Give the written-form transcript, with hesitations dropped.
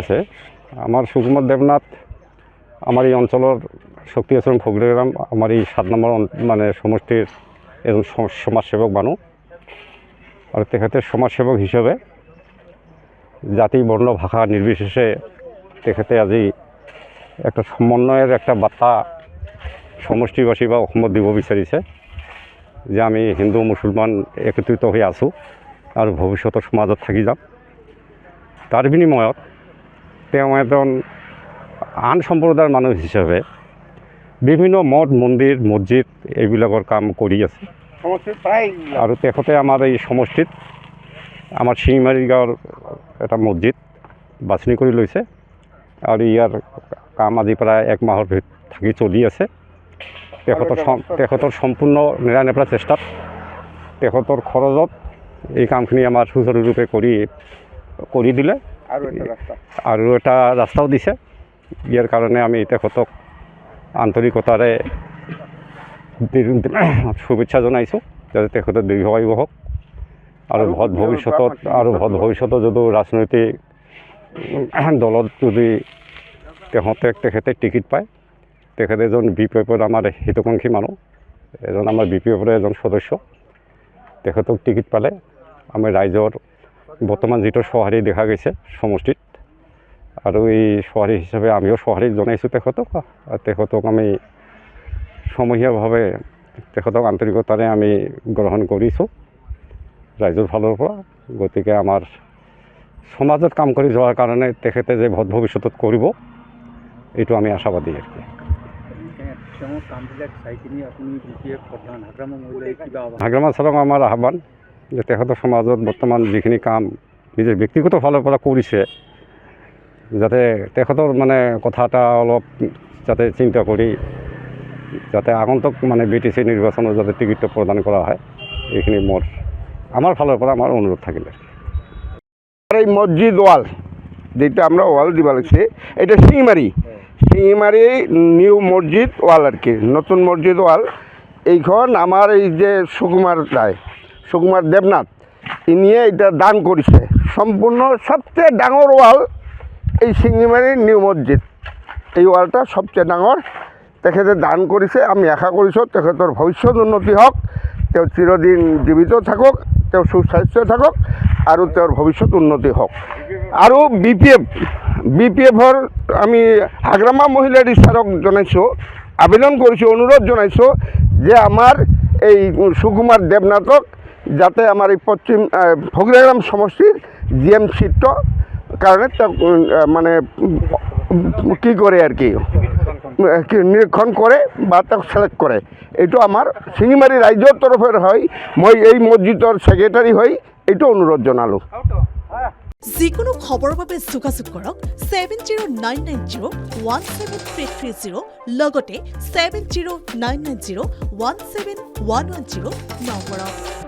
আছে আমার সুকুমার দেবনাথ আমার এই অঞ্চলের শক্তি আশ্রম ফগড়েগ্রাম আমার এই 7 নম্বর মানে সমষ্টির এজন সমাজসেবক মানুষ আর তেখেতে সমাজসেবক হিসেবে জাতি বর্ণ ভাষা নির্বিশেষে তেখেতে আজি একটা সমন্বয়ের একটা বার্তা সমষ্টিবাসী বা অসমত দিব বিচাৰিছে যে আমি হিন্দু মুছলমান একত্ৰিত হৈ আছোঁ আৰু ভৱিষ্যতৰ সমাজত থাকি যাম। তাৰ বিনিময়ত তেওঁ এজন আন সম্প্ৰদায়ৰ মানুহ হিচাপে বিভিন্ন মঠ মন্দিৰ মছজিদ এইবিলাকৰ কাম কৰি আছে আৰু তেখেতে আমাৰ এই সমষ্টিত আমাৰ শিঙিমাৰী গাঁৱৰ এটা মছজিদ বাছনি কৰি লৈছে আৰু ইয়াৰ কাম আজি প্ৰায় 1 মাহৰ ভিতৰত থাকি চলি আছে। তেখেতৰ সম্পূৰ্ণ নিৰানেপেৰা চেষ্টাত তেখেতৰ খৰচত এই কামখিনি আমাৰ সুচাৰুৰূপে কৰি দিলে আৰু এটা ৰাস্তাও দিছে। ইয়াৰ কাৰণে আমি তেখেতক আন্তৰিকতাৰে শুভেচ্ছা জনাইছোঁ যাতে তেখেতে দীৰ্ঘায়ু হওক আৰু ভৱিষ্যতত যদি ৰাজনৈতিক দলত যদি তেখেতে টিকিট পায় তেখেতে এজন BPFৰ আমাৰ হিতাকাংক্ষী মানুহ এজন আমাৰ BPFৰ এজন সদস্য তেখেতক টিকিট পালে আমি ৰাইজৰ বৰ্তমান যিটো সঁহাৰি দেখা গৈছে সমষ্টিত আৰু এই সঁহাৰি হিচাপে আমিও সঁহাৰি জনাইছোঁ তেখেতক আমি সমূহীয়াভাৱে তেখেতক আন্তৰিকতাৰে আমি গ্ৰহণ কৰিছোঁ ৰাইজৰ ফালৰ পৰা। গতিকে আমাৰ সমাজত কাম কৰি যোৱাৰ কাৰণে তেখেতে যে ভৱিষ্যতত কৰিব এইটো আমি আশাবাদী আৰু কি। হাগ্ৰামা ছাৰক আমাৰ আহ্বান যে তেখেতৰ সমাজত বৰ্তমান যিখিনি কাম নিজৰ ব্যক্তিগত ফালৰ পৰা কৰিছে যাতে তেখেতৰ মানে কথা এটা অলপ যাতে চিন্তা কৰি যাতে আগন্তুক মানে BTC নিৰ্বাচনত যাতে টিকিটটো প্ৰদান কৰা হয় এইখিনি আমাৰ ফালৰ পৰা আমাৰ অনুৰোধ থাকিলে। এই মসজিদ ওয়াল যেটা আমরা ওয়াল দিবা লাগছে এটা শিঙিমারি নিউ মসজিদ ওয়াল আর কি নতুন মসজিদ ওয়াল এইখন আমার এই যে সুকুমার দেবনাথ ইনিয়ে এটা দান করেছে সম্পূর্ণ সবচেয়ে ডাঙর ওয়াল এই শিঙিমারি নিউ মসজিদ এই ওয়ালটা সবচেয়ে ডাঙর তেখেতে দান করেছে। আমি আশা কৰিছোঁ তেখেতৰ ভৱিষ্যত উন্নতি হওক তেওঁ চিৰদিন জীৱিত থাকক তেওঁ সুস্বাস্থ্য থাকক আৰু তেওঁৰ ভৱিষ্যত উন্নতি হওক। আৰু BPFৰ আমি হাগ্ৰামা মহিলা ছাৰক জনাইছোঁ আবেদন কৰিছোঁ অনুৰোধ জনাইছোঁ যে আমাৰ এই সুকুমাৰ দেবনাথক যাতে আমাৰ এই পশ্চিম ফগড়েগ্ৰাম সমষ্টিৰ GM চিটৰ কাৰণে তেওঁক মানে কি কৰে আৰু কি নিৰীক্ষণ কৰে বা তেওঁক সিলেক্ট কৰে এইটো আমাৰ শিঙিমাৰী ৰাইজৰ তৰফৰ হয়। মই এই মছজিদৰ ছেক্ৰেটাৰী হৈ এইটো অনুৰোধ জনালোঁ। যিকোনো খবৰৰ বাবে যোগাযোগ কৰক 7099017330 লগতে 7099017110 নম্বৰত।